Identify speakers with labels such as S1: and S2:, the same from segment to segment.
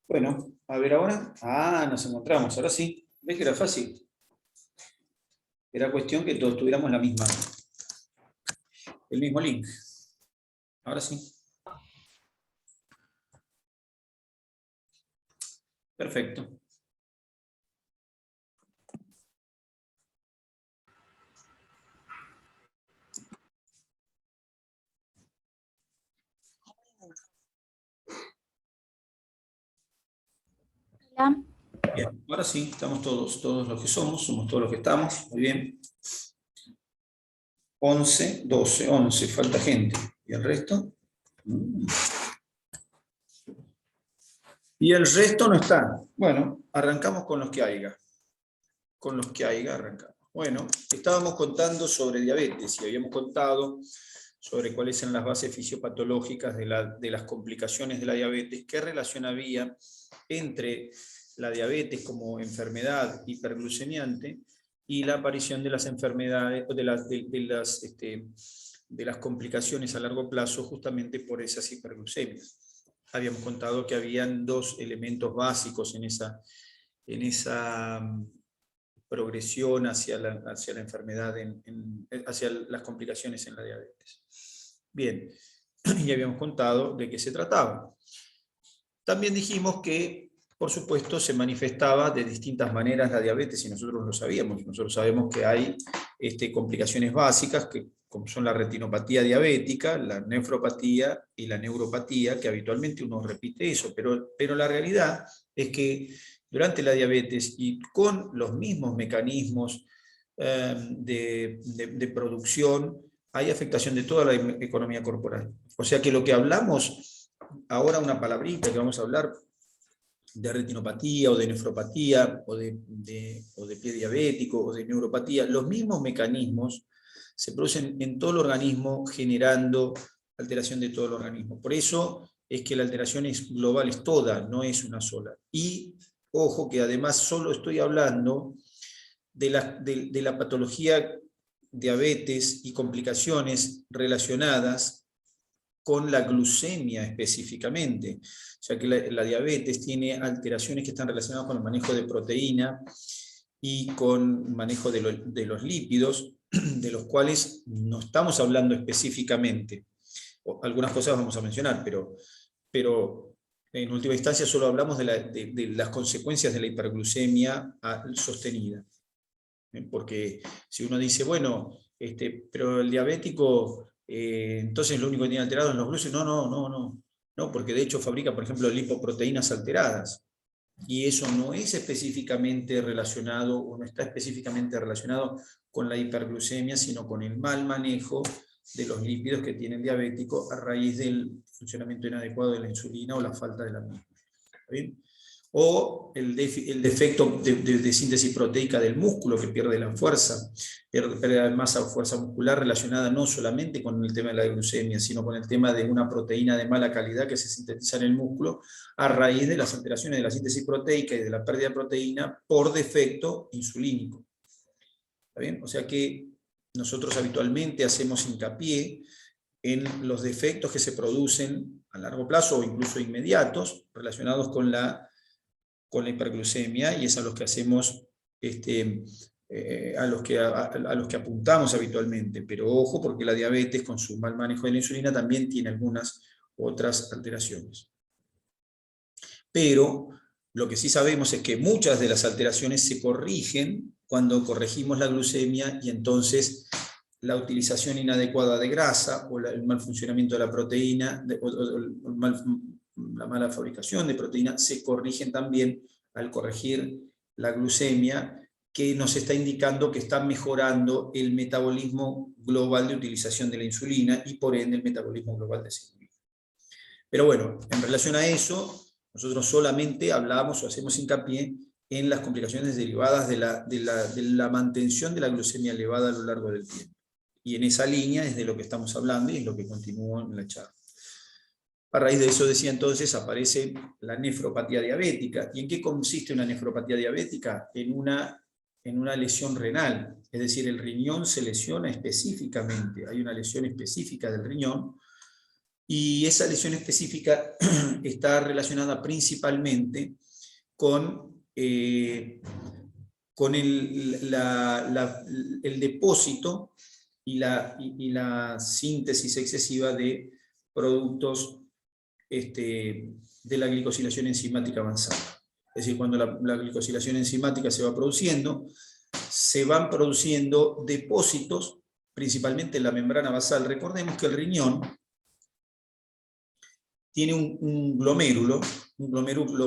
S1: Bueno, a ver ahora. Ah, nos encontramos, ahora sí. ¿Ves que era fácil? Era cuestión que todos tuviéramos el mismo link. Ahora sí. Perfecto.
S2: Hola.
S1: Bien, ahora sí, estamos todos los que somos todos los que estamos. Muy bien. 11, 12, 11, falta gente. ¿Y el resto? Y el resto no está. Bueno, arrancamos con los que haya. Con los que haya arrancamos. Bueno, estábamos contando sobre diabetes y habíamos contado sobre cuáles eran las bases fisiopatológicas de las complicaciones de la diabetes, qué relación había entre la diabetes como enfermedad hiperglucemiante y la aparición de las enfermedades, de las complicaciones a largo plazo justamente por esas hiperglucemias. Habíamos contado que habían dos elementos básicos en esa progresión hacia la enfermedad, hacia las complicaciones en la diabetes. Bien, y habíamos contado de qué se trataba. También dijimos que, por supuesto, se manifestaba de distintas maneras la diabetes y nosotros lo sabíamos. Nosotros sabemos que hay complicaciones básicas, como son la retinopatía diabética, la nefropatía y la neuropatía, que habitualmente uno repite eso, pero la realidad es que durante la diabetes y con los mismos mecanismos de producción, hay afectación de toda la economía corporal. O sea que lo que hablamos ahora, una palabrita que vamos a hablar de retinopatía o de nefropatía o de pie diabético o de neuropatía, los mismos mecanismos se producen en todo el organismo generando alteración de todo el organismo. Por eso es que la alteración es global, es toda, no es una sola. Y ojo que además solo estoy hablando de la patología diabetes y complicaciones relacionadas con la glucemia específicamente, ya que la diabetes tiene alteraciones que están relacionadas con el manejo de proteína y con manejo de los lípidos, de los cuales no estamos hablando específicamente. Algunas cosas vamos a mencionar, pero en última instancia solo hablamos de las consecuencias de la hiperglucemia sostenida. Porque si uno dice, bueno, pero el diabético, entonces lo único que tiene alterado es los glúcidos, no, porque de hecho fabrica, por ejemplo, lipoproteínas alteradas, y eso no es específicamente relacionado, o no está específicamente relacionado con la hiperglucemia, sino con el mal manejo de los lípidos que tiene el diabético a raíz del funcionamiento inadecuado de la insulina o la falta de la misma. ¿Bien? O el defecto de síntesis proteica del músculo, que pierde la fuerza, pierde masa o fuerza muscular relacionada no solamente con el tema de la glucemia, sino con el tema de una proteína de mala calidad que se sintetiza en el músculo a raíz de las alteraciones de la síntesis proteica y de la pérdida de proteína por defecto insulínico. ¿Está bien? O sea que nosotros habitualmente hacemos hincapié en los defectos que se producen a largo plazo o incluso inmediatos relacionados con la hiperglucemia, y es a los que hacemos, a los que apuntamos habitualmente. Pero ojo, porque la diabetes, con su mal manejo de la insulina, también tiene algunas otras alteraciones. Pero lo que sí sabemos es que muchas de las alteraciones se corrigen cuando corregimos la glucemia, y entonces la utilización inadecuada de grasa o el mal funcionamiento de la proteína la mala fabricación de proteína se corrigen también al corregir la glucemia, que nos está indicando que está mejorando el metabolismo global de utilización de la insulina y por ende el metabolismo global de esa insulina. Pero bueno, en relación a eso, nosotros solamente hablamos o hacemos hincapié en las complicaciones derivadas de la mantención de la glucemia elevada a lo largo del tiempo. Y en esa línea es de lo que estamos hablando y es lo que continúa en la charla. A raíz de eso, decía entonces, aparece la nefropatía diabética. ¿Y en qué consiste una nefropatía diabética? En una lesión renal, es decir, el riñón se lesiona específicamente, hay una lesión específica del riñón Y esa lesión específica está relacionada principalmente con el depósito y la síntesis excesiva de productos de la glicosilación enzimática avanzada. Es decir, cuando la glicosilación enzimática se va produciendo, se van produciendo depósitos, principalmente en la membrana basal. Recordemos que el riñón tiene un glomérulo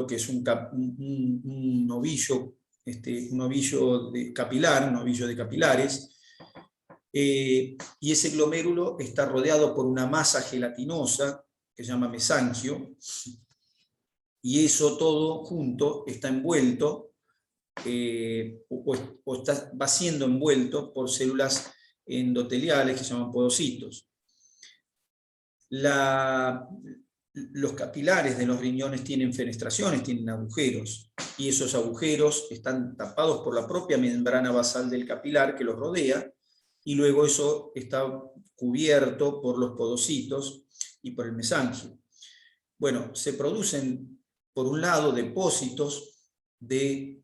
S1: que es un ovillo, un ovillo capilar, un ovillo de capilares, y ese glomérulo está rodeado por una masa gelatinosa que se llama mesanquio, y eso todo junto está envuelto, va siendo envuelto por células endoteliales que se llaman podocitos. Los capilares de los riñones tienen fenestraciones, tienen agujeros, y esos agujeros están tapados por la propia membrana basal del capilar que los rodea, y luego eso está cubierto por los podocitos y por el mesanquio. Bueno, se producen, por un lado, depósitos de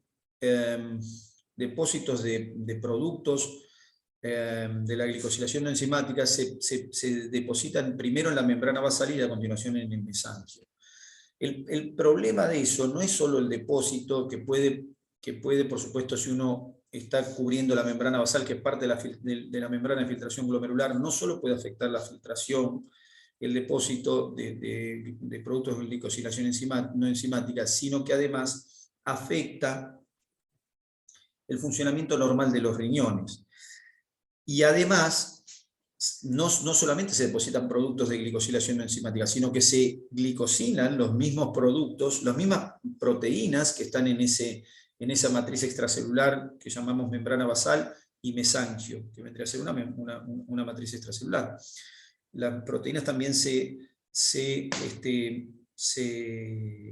S1: productos de la glicosilación enzimática se depositan primero en la membrana basal y a continuación en el mesanquio. El problema de eso no es solo el depósito, que puede, por supuesto, si uno está cubriendo la membrana basal, que es parte de la membrana de filtración glomerular, no solo puede afectar la filtración, el depósito de productos de glicosilación no enzimática, sino que además afecta el funcionamiento normal de los riñones. Y además, no solamente se depositan productos de glicosilación enzimática, sino que se glicosilan los mismos productos, las mismas proteínas que están en esa matriz extracelular que llamamos membrana basal y mesanquio, que vendría a ser una matriz extracelular. Las proteínas también se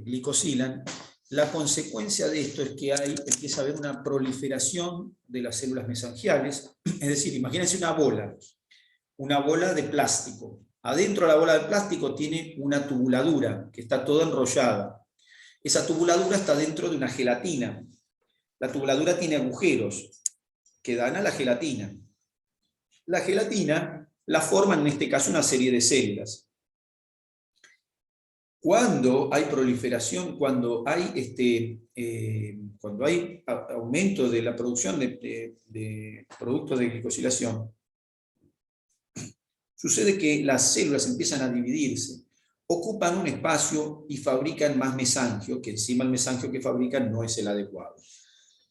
S1: glicosilan. La consecuencia de esto es que empieza a haber una proliferación de las células mesangiales. Es decir, imagínense una bola de plástico. Adentro de la bola de plástico tiene una tubuladura que está toda enrollada. Esa tubuladura está dentro de una gelatina. La tubuladura tiene agujeros que dan a la gelatina. La gelatina la forman en este caso una serie de células. Cuando hay proliferación, cuando hay aumento de la producción de productos de glicosilación, sucede que las células empiezan a dividirse, ocupan un espacio y fabrican más mesanquio, que encima el mesanquio que fabrican no es el adecuado.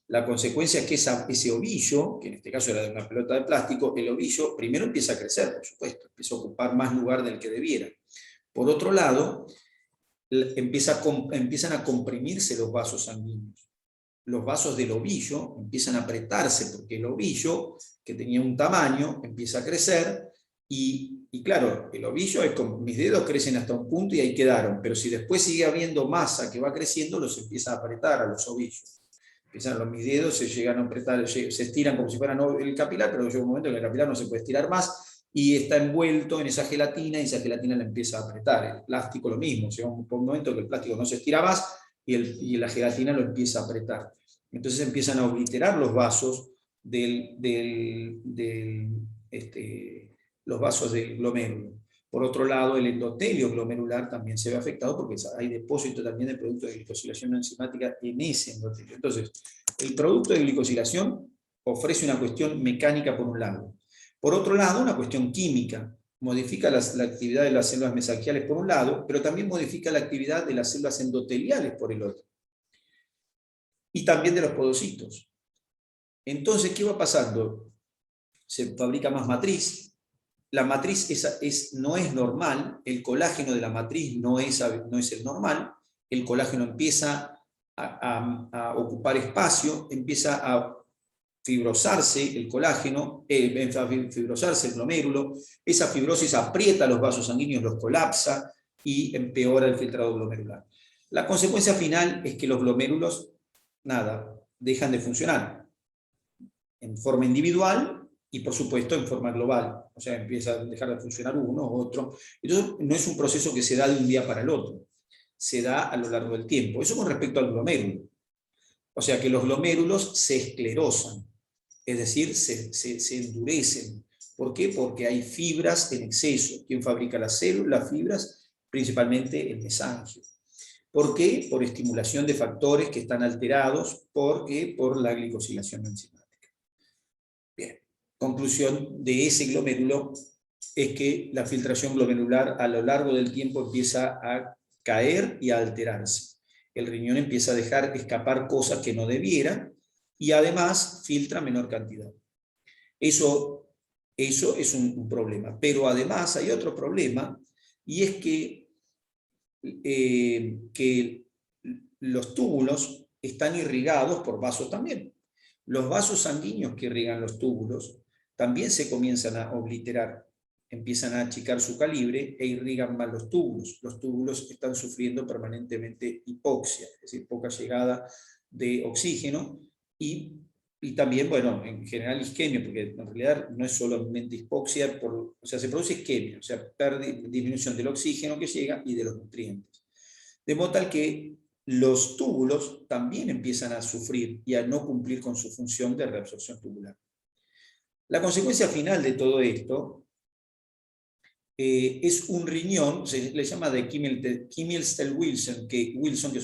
S1: La consecuencia es que ese ovillo, que en este caso era de una pelota de plástico, el ovillo primero empieza a crecer, por supuesto, empieza a ocupar más lugar del que debiera. Por otro lado, empiezan a comprimirse los vasos sanguíneos. Los vasos del ovillo empiezan a apretarse porque el ovillo, que tenía un tamaño, empieza a crecer y claro, el ovillo es como mis dedos crecen hasta un punto y ahí quedaron, pero si después sigue habiendo masa que va creciendo, los empieza a apretar a los ovillos. Mis dedos se llegan a apretar, se estiran como si fueran el capilar, pero llega un momento en que el capilar no se puede estirar más y está envuelto en esa gelatina y esa gelatina la empieza a apretar. El plástico lo mismo, llega un momento que el plástico no se estira más y la gelatina lo empieza a apretar. Entonces empiezan a obliterar los vasos los vasos del glomérulo. Por otro lado, el endotelio glomerular también se ve afectado porque hay depósito también de productos de glicosilación enzimática en ese endotelio. Entonces, el producto de glicosilación ofrece una cuestión mecánica por un lado. Por otro lado, una cuestión química. Modifica la actividad de las células mesangiales por un lado, pero también modifica la actividad de las células endoteliales por el otro. Y también de los podocitos. Entonces, ¿qué va pasando? Se fabrica más matriz. La matriz no es normal, el colágeno de la matriz no es el normal, el colágeno empieza a ocupar espacio, empieza a fibrosarse el colágeno, a fibrosarse el glomérulo, esa fibrosis aprieta los vasos sanguíneos, los colapsa y empeora el filtrado glomerular. La consecuencia final es que los glomérulos, dejan de funcionar en forma individual y por supuesto en forma global, o sea, empieza a dejar de funcionar uno, otro. Entonces, no es un proceso que se da de un día para el otro, se da a lo largo del tiempo. Eso con respecto al glomérulo. O sea, que los glomérulos se esclerosan, es decir, se endurecen. ¿Por qué? Porque hay fibras en exceso. ¿Quién fabrica las células, las fibras? Principalmente el mesangio. ¿Por qué? Por estimulación de factores que están alterados, porque por la glicosilación enzimática. Bien, conclusión de ese glomérulo es que la filtración glomerular a lo largo del tiempo empieza a caer y a alterarse. El riñón empieza a dejar escapar cosas que no debiera y además filtra menor cantidad. Eso es un problema. Pero además hay otro problema, y es que los túbulos están irrigados por vasos también. Los vasos sanguíneos que irrigan los túbulos también se comienzan a obliterar, empiezan a achicar su calibre e irrigan mal los túbulos. Los túbulos están sufriendo permanentemente hipoxia, es decir, poca llegada de oxígeno y también, bueno, en general isquemia, porque en realidad no es solamente hipoxia, o sea, se produce isquemia, o sea, disminución del oxígeno que llega y de los nutrientes. De modo tal que los túbulos también empiezan a sufrir y a no cumplir con su función de reabsorción tubular. La consecuencia final de todo esto es un riñón, se le llama de Kimmel-Stell-Wilson, que son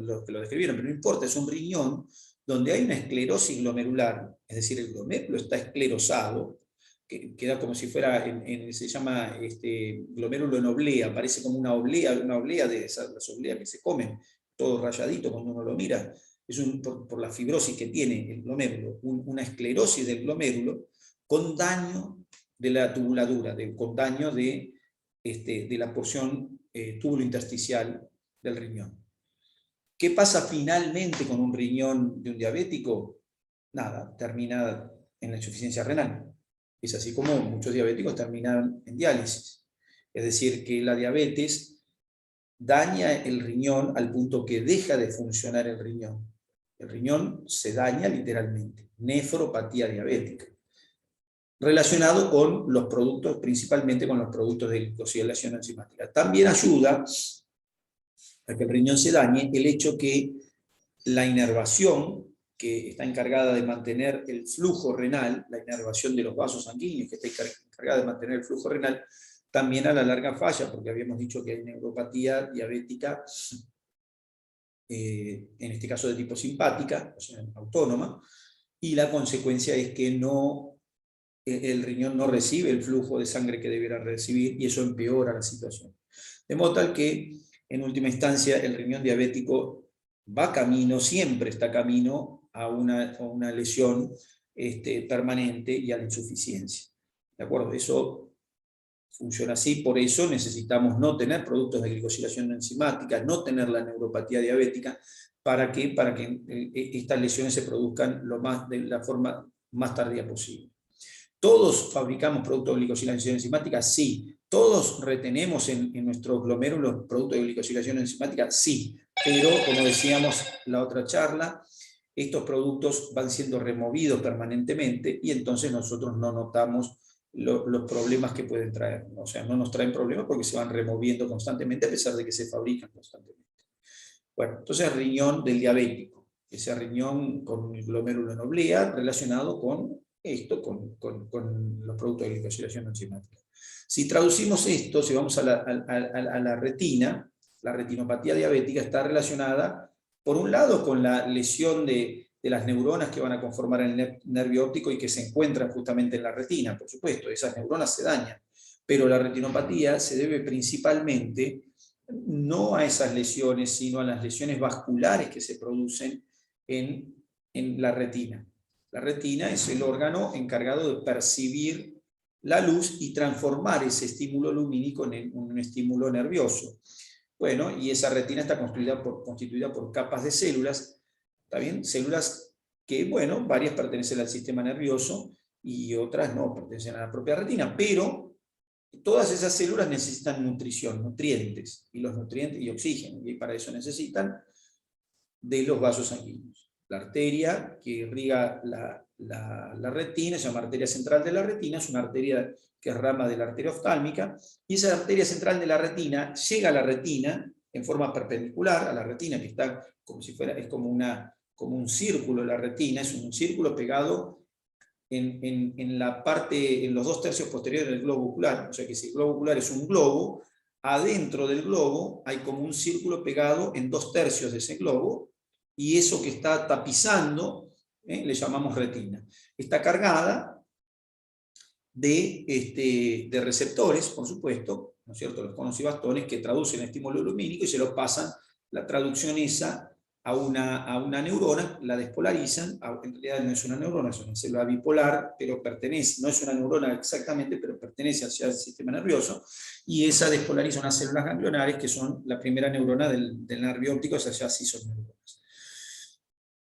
S1: los que lo describieron, pero no importa, es un riñón donde hay una esclerosis glomerular, es decir, el glomérulo está esclerosado, que queda como si fuera, se llama glomérulo en oblea, parece como una oblea de esas, las obleas que se comen, todo rayadito cuando uno lo mira, es por la fibrosis que tiene el glomérulo, una esclerosis del glomérulo con daño de la tubuladura, con daño de la porción túbulo intersticial del riñón. ¿Qué pasa finalmente con un riñón de un diabético? Nada, termina en la insuficiencia renal. Es así como muchos diabéticos terminan en diálisis. Es decir, que la diabetes daña el riñón al punto que deja de funcionar el riñón. El riñón se daña literalmente. Nefropatía diabética. Relacionado con los productos, principalmente con los productos de glicosilación enzimática. También ayuda a que el riñón se dañe el hecho que la inervación, que está encargada de mantener el flujo renal, la inervación de los vasos sanguíneos, que está encargada de mantener el flujo renal, también a la larga falla, porque habíamos dicho que hay neuropatía diabética, en este caso de tipo simpática, o sea, autónoma, y la consecuencia es que el riñón no recibe el flujo de sangre que debiera recibir, y eso empeora la situación. De modo tal que, en última instancia, el riñón diabético va camino, siempre está camino a una lesión permanente y a la insuficiencia. ¿De acuerdo? Eso funciona así, por eso necesitamos no tener productos de glicosilación enzimática, no tener la neuropatía diabética, para que estas lesiones se produzcan de la forma más tardía posible. ¿Todos fabricamos productos de glicosilación enzimática? Sí. ¿Todos retenemos en nuestros glomérulos productos de glicosilación enzimática? Sí. Pero, como decíamos en la otra charla, estos productos van siendo removidos permanentemente y entonces nosotros no notamos los problemas que pueden traer. O sea, no nos traen problemas porque se van removiendo constantemente a pesar de que se fabrican constantemente. Bueno, entonces riñón del diabético. Ese riñón con el glomérulo en oblea relacionado con esto, con los productos de glicosilación enzimática. Si traducimos esto, si vamos a la retina, la retinopatía diabética está relacionada, por un lado, con la lesión de las neuronas que van a conformar el nervio óptico y que se encuentran justamente en la retina, por supuesto, esas neuronas se dañan, pero la retinopatía se debe principalmente no a esas lesiones, sino a las lesiones vasculares que se producen en la retina. La retina es el órgano encargado de percibir la luz y transformar ese estímulo lumínico en un estímulo nervioso. Bueno, y esa retina está constituida por capas de células, ¿está bien? Células que, bueno, varias pertenecen al sistema nervioso y otras no pertenecen a la propia retina, pero todas esas células necesitan nutrición, nutrientes, y los nutrientes y oxígeno, y para eso necesitan de los vasos sanguíneos. La arteria que irriga la retina, se llama arteria central de la retina, es una arteria que es rama de la arteria oftálmica, y esa arteria central de la retina llega a la retina en forma perpendicular a la retina, que está como si fuera, es como un círculo la retina, es un círculo pegado en la parte, en los 2/3 posteriores del globo ocular, o sea que si el globo ocular es un globo, adentro del globo hay como un círculo pegado en 2/3 de ese globo, y eso que está tapizando, le llamamos retina. Está cargada de receptores, por supuesto, ¿no es cierto?, los conos y bastones que traducen el estímulo lumínico y se lo pasan, la traducción esa, a una neurona, la despolarizan, en realidad no es una neurona, es una célula bipolar, pero pertenece, no es una neurona exactamente, pero pertenece al sistema nervioso, y esa despolariza unas células ganglionares que son la primera neurona del nervio óptico, esas ya sí son neuronas.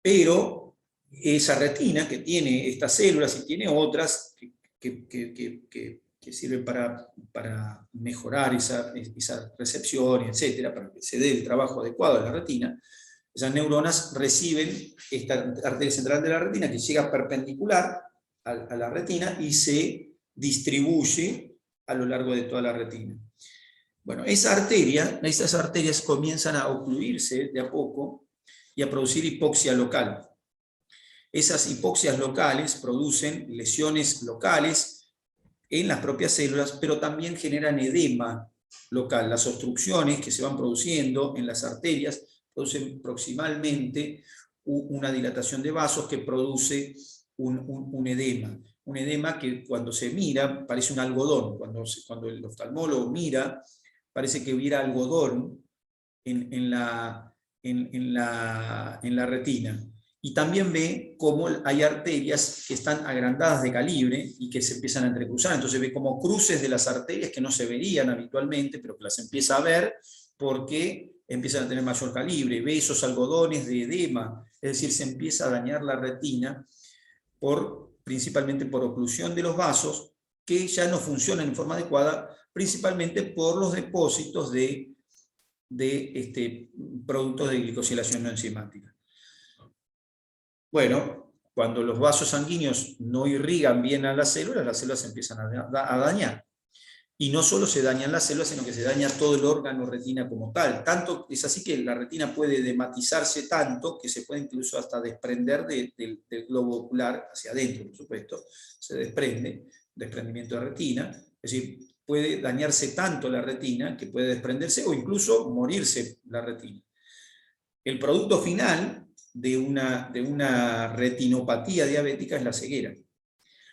S1: Pero esa retina que tiene estas células y tiene otras que sirven para mejorar esa recepción, etcétera, para que se dé el trabajo adecuado de la retina, esas neuronas reciben esta arteria central de la retina que llega perpendicular a la retina y se distribuye a lo largo de toda la retina. Bueno, esas arterias comienzan a ocluirse de a poco y a producir hipoxia local. Esas hipoxias locales producen lesiones locales en las propias células, pero también generan edema local. Las obstrucciones que se van produciendo en las arterias producen proximalmente una dilatación de vasos que produce un edema. Un edema que cuando se mira parece un algodón. Cuando el oftalmólogo mira, parece que hubiera algodón en la retina. Y también ve cómo hay arterias que están agrandadas de calibre y que se empiezan a entrecruzar. Entonces ve como cruces de las arterias que no se verían habitualmente, pero que las empieza a ver porque empiezan a tener mayor calibre. Ve esos algodones de edema, es decir, se empieza a dañar la retina principalmente por oclusión de los vasos que ya no funcionan en forma adecuada, principalmente por los depósitos de productos de glicosilación no enzimática. Bueno, cuando los vasos sanguíneos no irrigan bien a las células se empiezan a dañar. Y no solo se dañan las células, sino que se daña todo el órgano retina como tal. Tanto es así que la retina puede dematizarse tanto que se puede incluso hasta desprender del globo ocular hacia adentro, por supuesto. Se desprendimiento de retina. Es decir, puede dañarse tanto la retina que puede desprenderse o incluso morirse la retina. El producto final de una retinopatía diabética es la ceguera.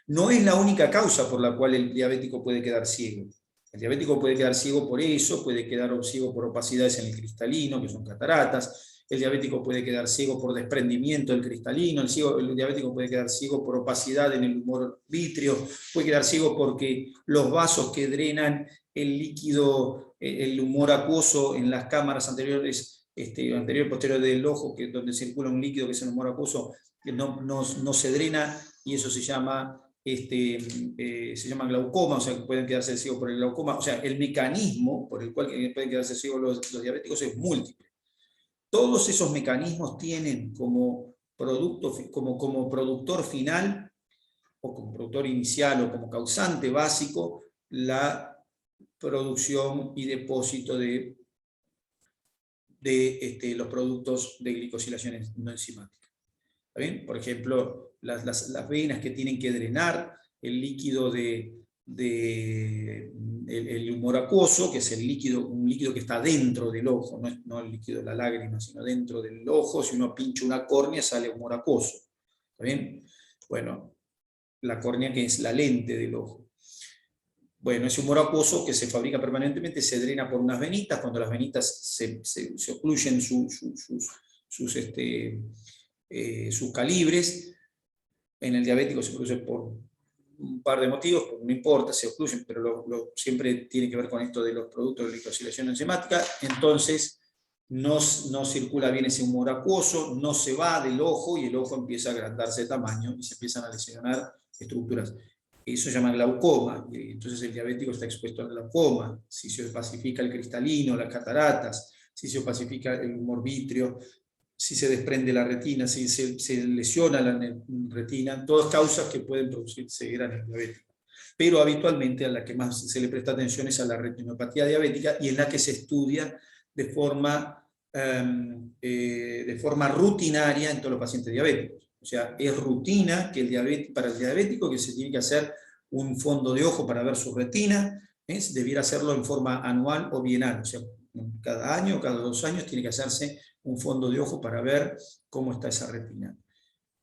S1: No es la única causa por la cual el diabético puede quedar ciego. El diabético puede quedar ciego por eso, puede quedar ciego por opacidades en el cristalino, que son cataratas. El diabético puede quedar ciego por desprendimiento del cristalino. El diabético puede quedar ciego por opacidad en el humor vítreo. Puede quedar ciego porque los vasos que drenan el líquido, el humor acuoso en las cámaras anteriores, anterior y posterior del ojo, donde circula un líquido que es el humor acuoso, que no se drena, y eso se llama glaucoma, o sea, que pueden quedarse ciegos por el glaucoma. O sea, el mecanismo por el cual pueden quedarse ciegos los diabéticos es múltiple. Todos esos mecanismos tienen como productor final, o como productor inicial, o como causante básico, la producción y depósito de los productos de glicosilación no enzimática. ¿Está bien? Por ejemplo, las venas que tienen que drenar el líquido el humor acuoso, que es un líquido que está dentro del ojo, no el líquido de la lágrima, sino dentro del ojo. Si uno pincha una córnea sale humor acuoso. ¿Está bien? Bueno, la córnea, que es la lente del ojo. Bueno, ese humor acuoso que se fabrica permanentemente se drena por unas venitas. Cuando las venitas se ocluyen sus calibres, en el diabético se produce por un par de motivos, no importa, se ocluyen, pero siempre tiene que ver con esto de los productos de glicosilación enzimática. Entonces no circula bien ese humor acuoso, no se va del ojo y el ojo empieza a agrandarse de tamaño y se empiezan a lesionar estructuras. Eso se llama glaucoma, y entonces el diabético está expuesto al glaucoma. Si se opacifica el cristalino, las cataratas, si se opacifica el humor vítreo, si se desprende la retina, si se lesiona la retina, todas causas que pueden producir ceguera en el diabético. Pero habitualmente a la que más se le presta atención es a la retinopatía diabética, y en la que se estudia de forma rutinaria en todos los pacientes diabéticos. O sea, es rutina que para el diabético que se tiene que hacer un fondo de ojo para ver su retina, debiera hacerlo en forma anual o bienal. O sea, cada año, cada 2 años tiene que hacerse un fondo de ojo para ver cómo está esa retina.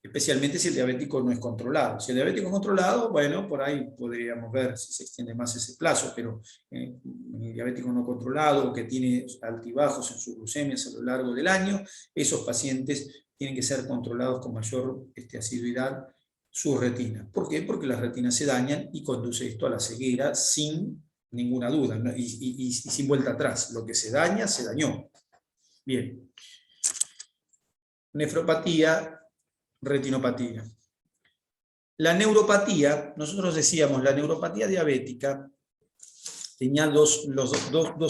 S1: Especialmente si el diabético no es controlado. Si el diabético es controlado, bueno, por ahí podríamos ver si se extiende más ese plazo, pero el diabético no controlado, que tiene altibajos en sus glucemias a lo largo del año, esos pacientes tienen que ser controlados con mayor asiduidad su retina. ¿Por qué? Porque las retinas se dañan y conduce esto a la ceguera sin ninguna duda, ¿no? y sin vuelta atrás. Lo que se daña, se dañó. Bien. Nefropatía, retinopatía. La neuropatía, nosotros decíamos, la neuropatía diabética tenía dos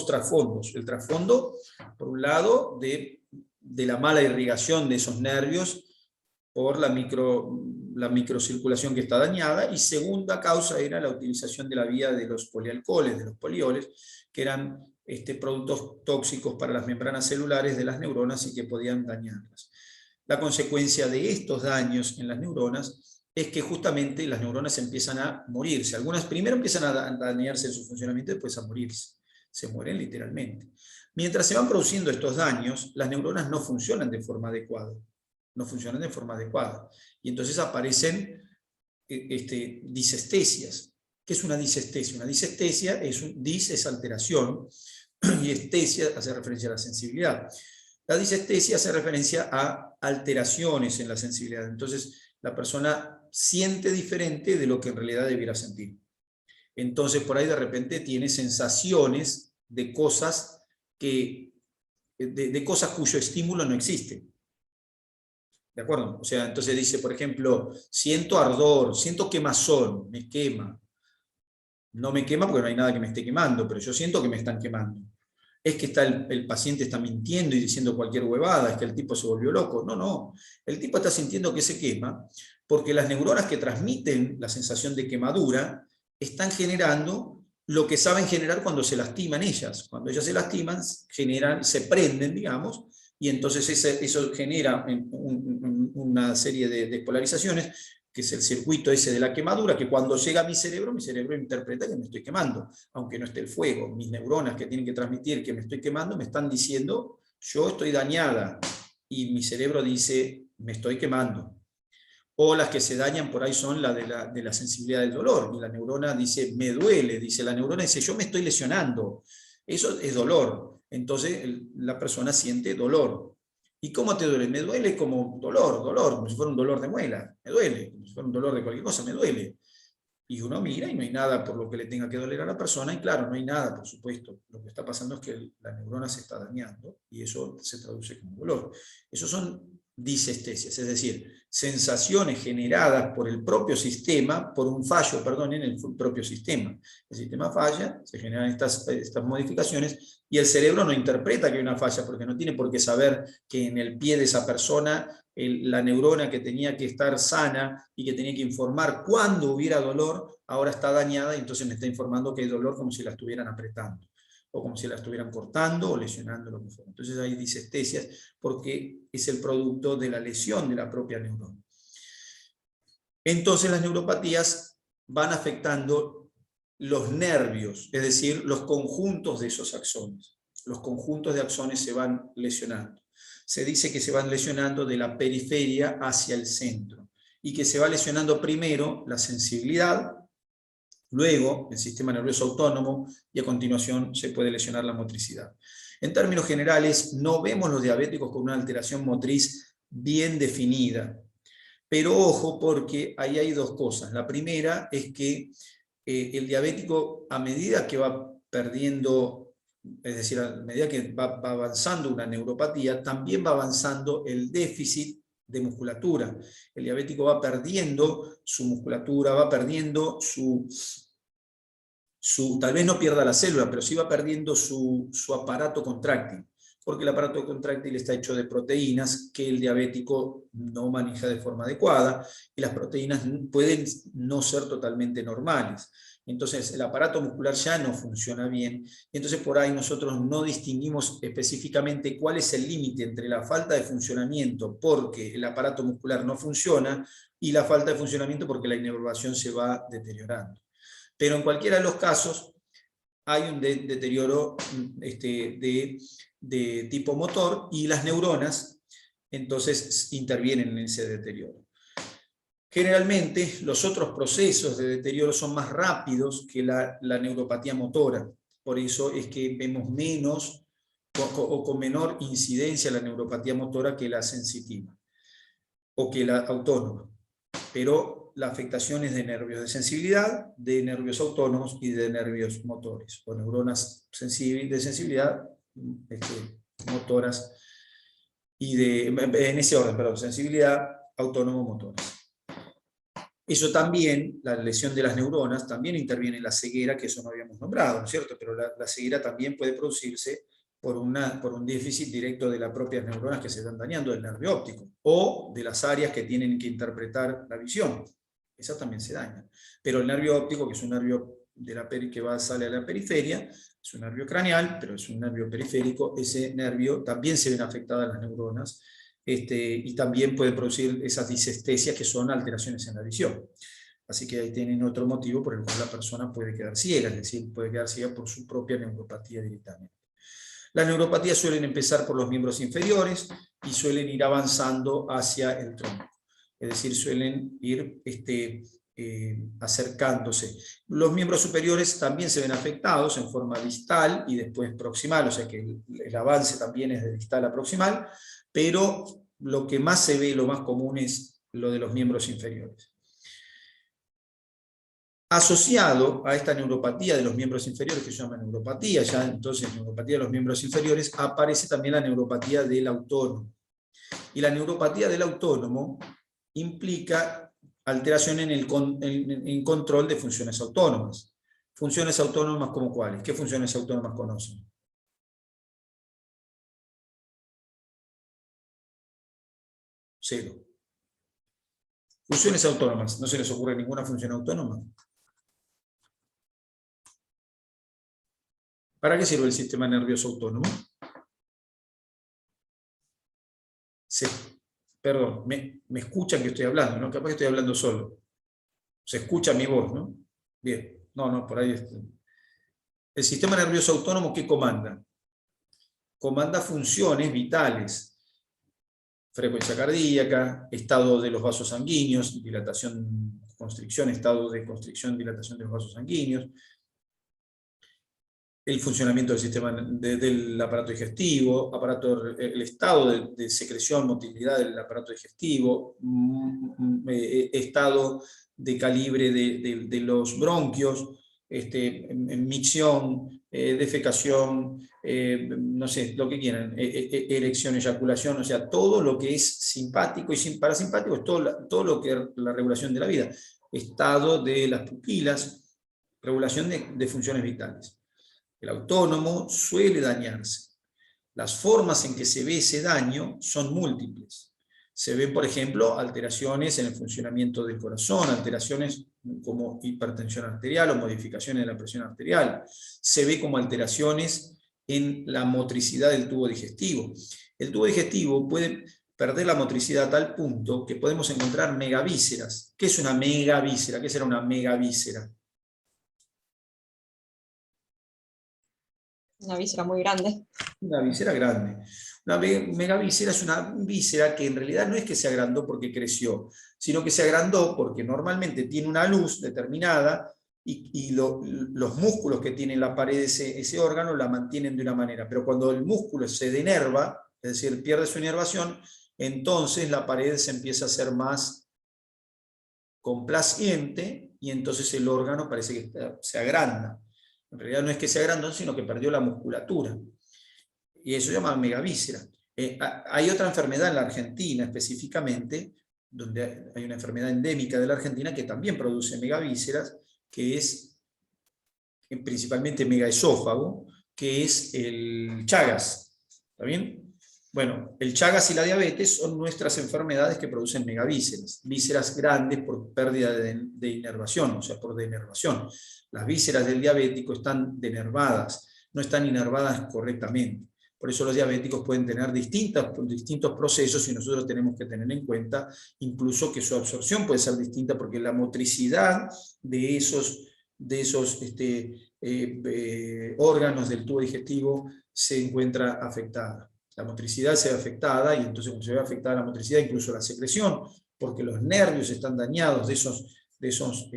S1: trasfondos. El trasfondo, por un lado, de la mala irrigación de esos nervios por la microcirculación que está dañada, y segunda causa era la utilización de la vía de los polialcoholes, de los polioles, que eran productos tóxicos para las membranas celulares de las neuronas y que podían dañarlas. La consecuencia de estos daños en las neuronas es que justamente las neuronas empiezan a morirse. Algunas primero empiezan a dañarse en su funcionamiento y después a morirse. Se mueren literalmente. Mientras se van produciendo estos daños, las neuronas no funcionan de forma adecuada. No funcionan de forma adecuada. Y entonces aparecen disestesias. ¿Qué es una disestesia? Una disestesia es alteración, y estesia hace referencia a la sensibilidad. La disestesia hace referencia a alteraciones en la sensibilidad. Entonces, la persona siente diferente de lo que en realidad debiera sentir. Entonces, por ahí de repente tiene sensaciones de cosas de cosas cuyo estímulo no existe. ¿De acuerdo? O sea, entonces dice, por ejemplo, siento ardor, siento quemazón, me quema. No me quema porque no hay nada que me esté quemando, pero yo siento que me están quemando. Es que el paciente está mintiendo y diciendo cualquier huevada, es que el tipo se volvió loco. No, no. El tipo está sintiendo que se quema porque las neuronas que transmiten la sensación de quemadura están generando lo que saben generar cuando se lastiman ellas. Cuando ellas se lastiman, se prenden, digamos, y entonces eso genera una serie de despolarizaciones, que es el circuito ese de la quemadura, que cuando llega a mi cerebro interpreta que me estoy quemando, aunque no esté el fuego. Mis neuronas que tienen que transmitir que me estoy quemando me están diciendo, yo estoy dañada, y mi cerebro dice, me estoy quemando. O las que se dañan por ahí son la de la sensibilidad del dolor, y la neurona dice, me duele, la neurona dice, yo me estoy lesionando. Eso es dolor. Entonces la persona siente dolor. ¿Y cómo te duele? Me duele como dolor, como si fuera un dolor de muela, me duele, como si fuera un dolor de cualquier cosa, me duele. Y uno mira y no hay nada por lo que le tenga que doler a la persona, y claro, no hay nada, por supuesto. Lo que está pasando es que la neurona se está dañando, y eso se traduce como dolor. Esos son disestesias, es decir, sensaciones generadas por el propio sistema, por un fallo, perdón, en el propio sistema. El sistema falla, se generan estas modificaciones, y el cerebro no interpreta que hay una falla, porque no tiene por qué saber que en el pie de esa persona la neurona que tenía que estar sana y que tenía que informar cuando hubiera dolor, ahora está dañada, y entonces me está informando que hay dolor como si la estuvieran apretando, o como si la estuvieran cortando o lesionando, lo que fuera. Entonces hay disestesias porque es el producto de la lesión de la propia neurona. Entonces las neuropatías van afectando los nervios, es decir, los conjuntos de esos axones. Los conjuntos de axones se van lesionando. Se dice que se van lesionando de la periferia hacia el centro, y que se va lesionando primero la sensibilidad, luego el sistema nervioso autónomo, y a continuación se puede lesionar la motricidad. En términos generales, no vemos los diabéticos con una alteración motriz bien definida. Pero ojo, porque ahí hay dos cosas. La primera es que el diabético, a medida que va perdiendo, es decir, a medida que va avanzando una neuropatía, también va avanzando el déficit de musculatura. El diabético va perdiendo su musculatura, va perdiendo tal vez no pierda la célula, pero sí va perdiendo su aparato contráctil. porque el aparato contráctil está hecho de proteínas que el diabético no maneja de forma adecuada, y las proteínas pueden no ser totalmente normales. Entonces el aparato muscular ya no funciona bien, y entonces por ahí nosotros no distinguimos específicamente cuál es el límite entre la falta de funcionamiento porque el aparato muscular no funciona y la falta de funcionamiento porque la inervación se va deteriorando. Pero en cualquiera de los casos hay un deterioro de tipo motor, y las neuronas entonces intervienen en ese deterioro. Generalmente los otros procesos de deterioro son más rápidos que la neuropatía motora, por eso es que vemos menos o con menor incidencia la neuropatía motora que la sensitiva o que la autónoma, pero la afectación es de nervios de sensibilidad, de nervios autónomos y de nervios motores, o neuronas de sensibilidad, motoras, y en ese orden, perdón, sensibilidad, autónomo, motoras. Eso también, la lesión de las neuronas, también interviene en la ceguera, que eso no habíamos nombrado, ¿no es cierto? Pero la ceguera también puede producirse por un déficit directo de las propias neuronas que se están dañando, del nervio óptico, o de las áreas que tienen que interpretar la visión. Esas también se dañan. Pero el nervio óptico, que es un nervio que sale a la periferia, es un nervio craneal, pero es un nervio periférico, ese nervio también se ven afectadas las neuronas, y también puede producir esas disestesias que son alteraciones en la visión. Así que ahí tienen otro motivo por el cual la persona puede quedar ciega, es decir, puede quedar ciega por su propia neuropatía directamente. Las neuropatías suelen empezar por los miembros inferiores y suelen ir avanzando hacia el tronco, es decir, suelen ir acercándose. Los miembros superiores también se ven afectados en forma distal y después proximal, o sea que el avance también es de distal a proximal, pero lo que más se ve, lo más común, es lo de los miembros inferiores. Asociado a esta neuropatía de los miembros inferiores, que se llama neuropatía, ya entonces neuropatía de los miembros inferiores, aparece también la neuropatía del autónomo. Y la neuropatía del autónomo implica alteración en control de funciones autónomas. Funciones autónomas como cuáles. ¿Qué funciones autónomas conocen? Cero. Funciones autónomas. ¿No se les ocurre ninguna función autónoma? ¿Para qué sirve el sistema nervioso autónomo? Sí. Perdón, me escuchan que estoy hablando, ¿no? Capaz que estoy hablando solo. Se escucha mi voz, ¿no? Bien. No, por ahí está. El sistema nervioso autónomo, ¿qué comanda? Comanda funciones vitales: frecuencia cardíaca, estado de los vasos sanguíneos, dilatación, constricción, estado de constricción, dilatación de los vasos sanguíneos, el funcionamiento del sistema del aparato digestivo, el estado de secreción, motilidad del aparato digestivo, estado de calibre de los bronquios, micción, defecación, no sé, lo que quieran, erección, eyaculación, o sea, todo lo que es simpático y parasimpático, es todo lo que es la regulación de la vida, estado de las pupilas, regulación de funciones vitales. El autónomo suele dañarse. Las formas en que se ve ese daño son múltiples. Se ven, por ejemplo, alteraciones en el funcionamiento del corazón, alteraciones como hipertensión arterial o modificaciones de la presión arterial. Se ve como alteraciones en la motricidad del tubo digestivo. El tubo digestivo puede perder la motricidad a tal punto que podemos encontrar megavísceras. ¿Qué es una megavíscera? ¿Qué será una megavíscera?
S2: Una víscera muy grande.
S1: Una víscera grande. Una megavíscera es una víscera que en realidad no es que se agrandó porque creció, sino que se agrandó porque normalmente tiene una luz determinada y los músculos que tiene en la pared ese órgano la mantienen de una manera. Pero cuando el músculo se denerva, es decir, pierde su inervación, entonces la pared se empieza a hacer más complaciente y entonces el órgano parece que se agranda. En realidad no es que se agrandó, sino que perdió la musculatura. Y eso se llama megavíscera. Hay otra enfermedad en la Argentina específicamente, donde hay una enfermedad endémica de la Argentina que también produce megavísceras, que es principalmente megaesófago, que es el Chagas. ¿Está bien? Bueno, el Chagas y la diabetes son nuestras enfermedades que producen megavísceras, vísceras grandes por pérdida de inervación, o sea, por denervación. Las vísceras del diabético están denervadas, no están inervadas correctamente. Por eso los diabéticos pueden tener distintos procesos y nosotros tenemos que tener en cuenta incluso que su absorción puede ser distinta porque la motricidad de esos órganos del tubo digestivo se encuentra afectada. La motricidad se ve afectada y entonces como se ve afectada la motricidad, incluso la secreción, porque los nervios están dañados de esos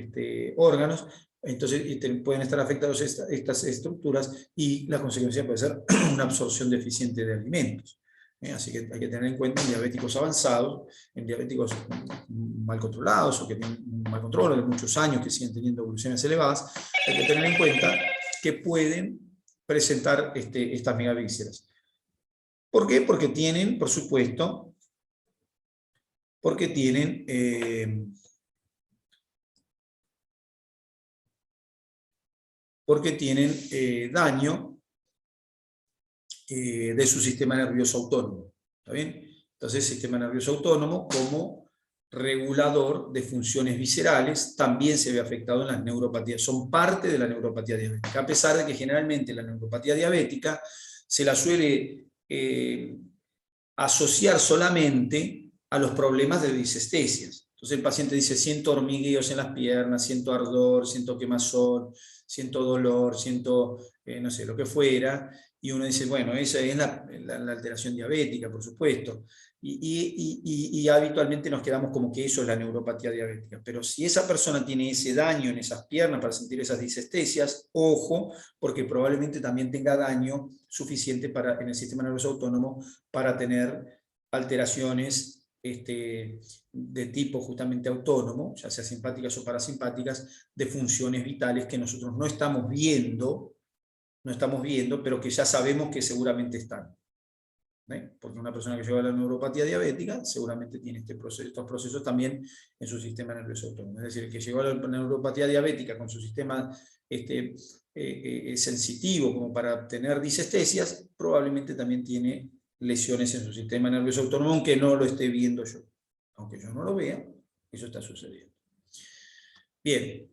S1: órganos, entonces pueden estar afectados estas estructuras y la consecuencia puede ser una absorción deficiente de alimentos. Así que hay que tener en cuenta en diabéticos avanzados, en diabéticos mal controlados o que tienen un mal control de muchos años que siguen teniendo glucemias elevadas, hay que tener en cuenta que pueden presentar estas megavísceras. ¿Por qué? Porque tienen, por supuesto, daño de su sistema nervioso autónomo. ¿Está bien? Entonces, el sistema nervioso autónomo, como regulador de funciones viscerales, también se ve afectado en las neuropatías. Son parte de la neuropatía diabética, a pesar de que generalmente la neuropatía diabética se la suele asociar solamente a los problemas de disestesias. Entonces el paciente dice, siento hormigueos en las piernas, siento ardor, siento quemazón, siento dolor, siento, no sé, lo que fuera, y uno dice, bueno, esa es la alteración diabética, por supuesto, y habitualmente nos quedamos como que eso es la neuropatía diabética, pero si esa persona tiene ese daño en esas piernas para sentir esas disestesias, ojo, porque probablemente también tenga daño suficiente en el sistema nervioso autónomo para tener alteraciones de tipo justamente autónomo, ya sea simpáticas o parasimpáticas, de funciones vitales que nosotros no estamos viendo, pero que ya sabemos que seguramente están. Porque una persona que lleva la neuropatía diabética seguramente tiene estos procesos también en su sistema nervioso autónomo. Es decir, el que lleva la neuropatía diabética con su sistema sensitivo como para tener disestesias, probablemente también tiene lesiones en su sistema nervioso autónomo, aunque no lo esté viendo yo. Aunque yo no lo vea, eso está sucediendo. Bien.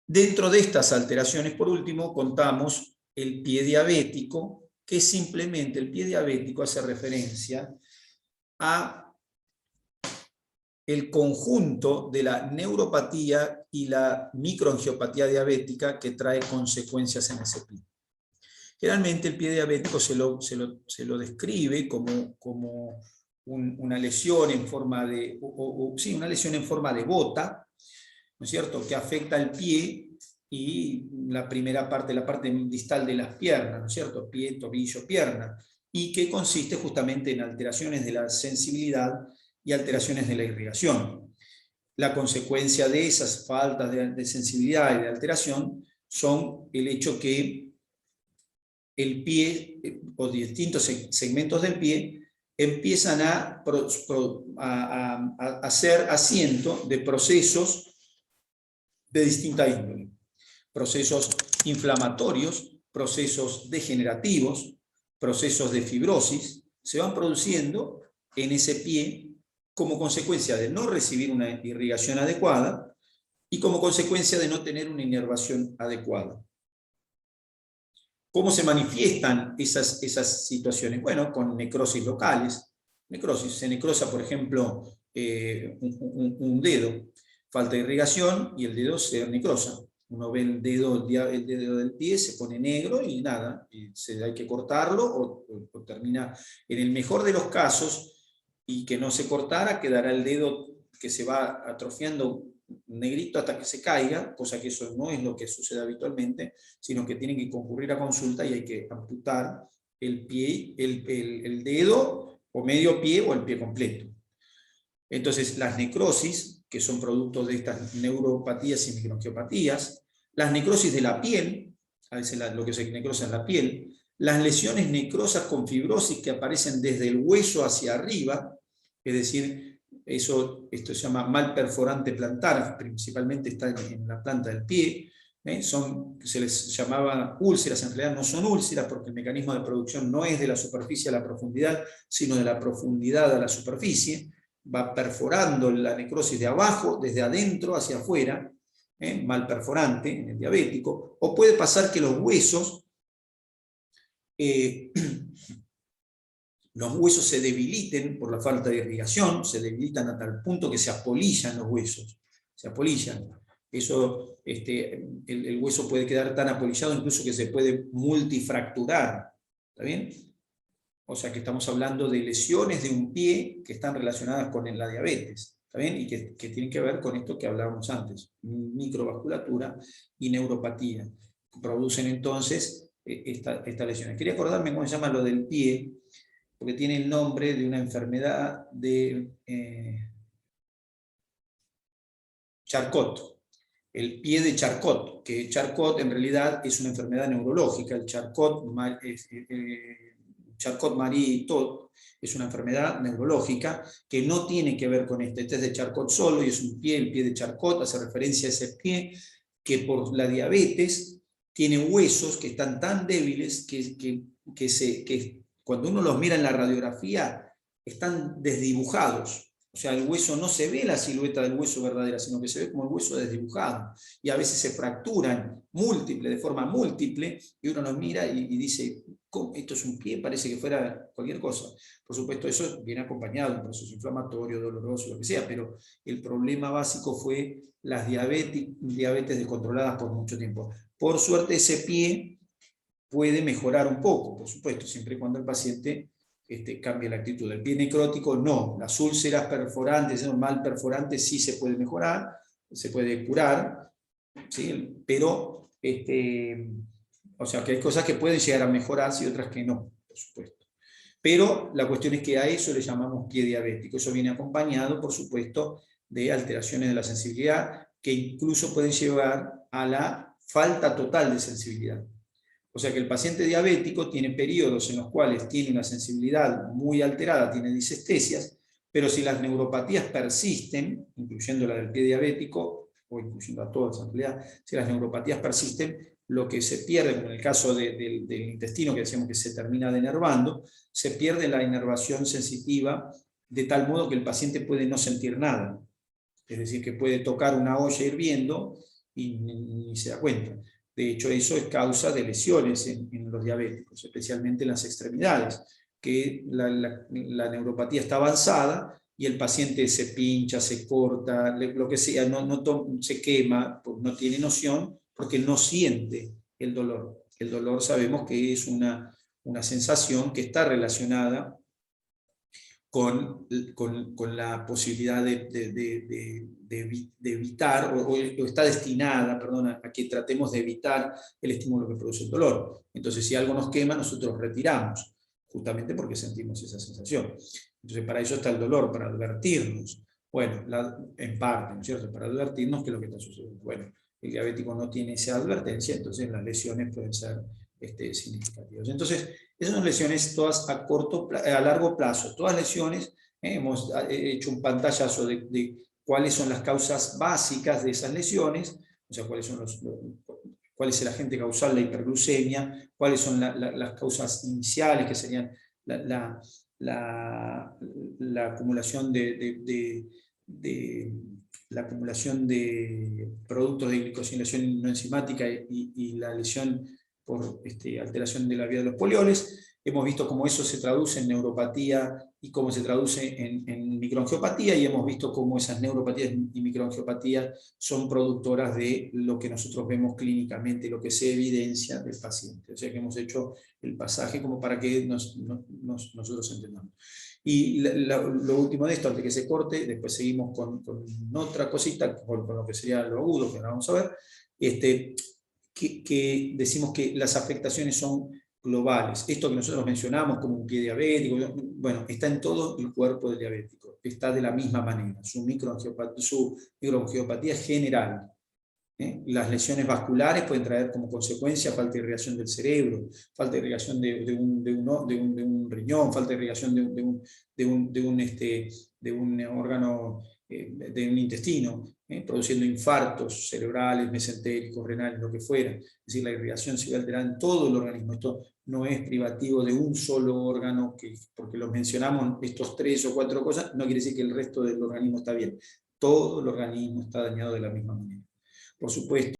S1: Dentro de estas alteraciones, por último, contamos el pie diabético, que simplemente el pie diabético hace referencia a el conjunto de la neuropatía y la microangiopatía diabética que trae consecuencias en ese pie. Generalmente el pie diabético se lo describe como una lesión en forma de, sí, una lesión en forma de bota, ¿no es cierto?, que afecta al pie y la primera parte, la parte distal de las piernas, ¿no es cierto?, pie, tobillo, pierna, y que consiste justamente en alteraciones de la sensibilidad y alteraciones de la irrigación. La consecuencia de esas faltas de sensibilidad y de alteración son el hecho que el pie o distintos segmentos del pie empiezan a hacer asiento de procesos de distinta índole. Procesos inflamatorios, procesos degenerativos, procesos de fibrosis, se van produciendo en ese pie como consecuencia de no recibir una irrigación adecuada y como consecuencia de no tener una inervación adecuada. ¿Cómo se manifiestan esas situaciones? Bueno, con necrosis locales. Se necrosa, por ejemplo, un dedo. Falta de irrigación y el dedo se necrosa. Uno ve el dedo del pie, se pone negro y nada, hay que cortarlo o termina, en el mejor de los casos, y que no se cortara, quedará el dedo que se va atrofiando negrito hasta que se caiga, cosa que eso no es lo que sucede habitualmente, sino que tienen que concurrir a consulta y hay que amputar el pie, el dedo o medio pie o el pie completo. Entonces, las necrosis, que son productos de estas neuropatías y microangiopatías, las necrosis de la piel, a veces lo que se necrosa en la piel, las lesiones necrosas con fibrosis que aparecen desde el hueso hacia arriba, es decir, esto se llama mal perforante plantar, principalmente está en la planta del pie, Se les llamaba úlceras, en realidad no son úlceras porque el mecanismo de producción no es de la superficie a la profundidad, sino de la profundidad a la superficie, va perforando la necrosis de abajo, desde adentro hacia afuera, mal perforante en el diabético, o puede pasar que los huesos se debiliten por la falta de irrigación, se debilitan a tal punto que se apolillan los huesos, se apolillan. Eso, el hueso puede quedar tan apolillado incluso que se puede multifracturar, ¿está bien? O sea que estamos hablando de lesiones de un pie que están relacionadas con la diabetes, ¿está bien? Y que tienen que ver con esto que hablábamos antes, microvasculatura y neuropatía, que producen entonces estas lesiones. Quería acordarme cómo se llama lo del pie, porque tiene el nombre de una enfermedad de Charcot, el pie de Charcot, que Charcot en realidad es una enfermedad neurológica. El Charcot-Marie-Tooth es una enfermedad neurológica que no tiene que ver con este es de Charcot solo, y es un pie, el pie de Charcot, hace referencia a ese pie que por la diabetes tiene huesos que están tan débiles que cuando uno los mira en la radiografía están desdibujados. O sea, el hueso no se ve la silueta del hueso verdadera, sino que se ve como el hueso desdibujado. Y a veces se fracturan de forma múltiple, y uno los mira y dice, ¿cómo? Esto es un pie, parece que fuera cualquier cosa. Por supuesto, eso viene acompañado de un proceso inflamatorio, doloroso, lo que sea, pero el problema básico fue las diabetes descontroladas por mucho tiempo. Por suerte, ese pie puede mejorar un poco, por supuesto, siempre y cuando el paciente cambie la actitud. El pie necrótico no, las úlceras perforantes, mal perforantes sí se puede mejorar, se puede curar, ¿sí? Pero o sea que hay cosas que pueden llegar a mejorarse y otras que no, por supuesto. Pero la cuestión es que a eso le llamamos pie diabético. Eso viene acompañado, por supuesto, de alteraciones de la sensibilidad que incluso pueden llevar a la falta total de sensibilidad. O sea que el paciente diabético tiene periodos en los cuales tiene una sensibilidad muy alterada, tiene disestesias, pero si las neuropatías persisten, incluyendo la del pie diabético, o incluyendo a todas en realidad, si las neuropatías persisten, lo que se pierde, como en el caso del intestino, que decíamos que se termina denervando, se pierde la inervación sensitiva de tal modo que el paciente puede no sentir nada. Es decir, que puede tocar una olla hirviendo y ni se da cuenta. De hecho, eso es causa de lesiones en los diabéticos, especialmente en las extremidades, que la neuropatía está avanzada y el paciente se pincha, se corta, lo que sea, se quema, no tiene noción, porque no siente el dolor. El dolor sabemos que es una sensación que está relacionada con la posibilidad de evitar, o está destinada, perdón, a que tratemos de evitar el estímulo que produce el dolor. Entonces, si algo nos quema, nosotros retiramos, justamente porque sentimos esa sensación. Entonces, para eso está el dolor, para advertirnos. Bueno, en parte, ¿no es cierto? Para advertirnos qué es lo que está sucediendo. Bueno, el diabético no tiene esa advertencia, entonces las lesiones pueden ser significativas. Entonces, esas son lesiones todas a largo plazo, todas lesiones. Hemos hecho un pantallazo de cuáles son las causas básicas de esas lesiones, o sea, cuál es el agente causal, la hiperglucemia, cuáles son las causas iniciales, que serían la acumulación la acumulación de productos de glicosilación no enzimática y la lesión por alteración de la vía de los polioles. Hemos visto cómo eso se traduce en neuropatía y cómo se traduce en microangiopatía, y hemos visto cómo esas neuropatías y microangiopatías son productoras de lo que nosotros vemos clínicamente, lo que se evidencia del paciente. O sea que hemos hecho el pasaje como para que nosotros entendamos. Y lo último de esto, antes de que se corte, después seguimos con otra cosita, con lo que sería lo agudo, que ahora vamos a ver, que decimos que las afectaciones son globales. Esto que nosotros mencionamos como un pie diabético, bueno, está en todo el cuerpo del diabético, está de la misma manera, su microangiopatía es general. Las lesiones vasculares pueden traer como consecuencia falta de irrigación del cerebro, falta de irrigación de un riñón, falta de irrigación de un órgano de un intestino, produciendo infartos cerebrales, mesentéricos, renales, lo que fuera. Es decir, la irrigación se ve alterada en todo el organismo. Esto no es privativo de un solo órgano, porque los mencionamos estos 3 o 4 cosas, no quiere decir que el resto del organismo está bien. Todo el organismo está dañado de la misma manera. Por supuesto,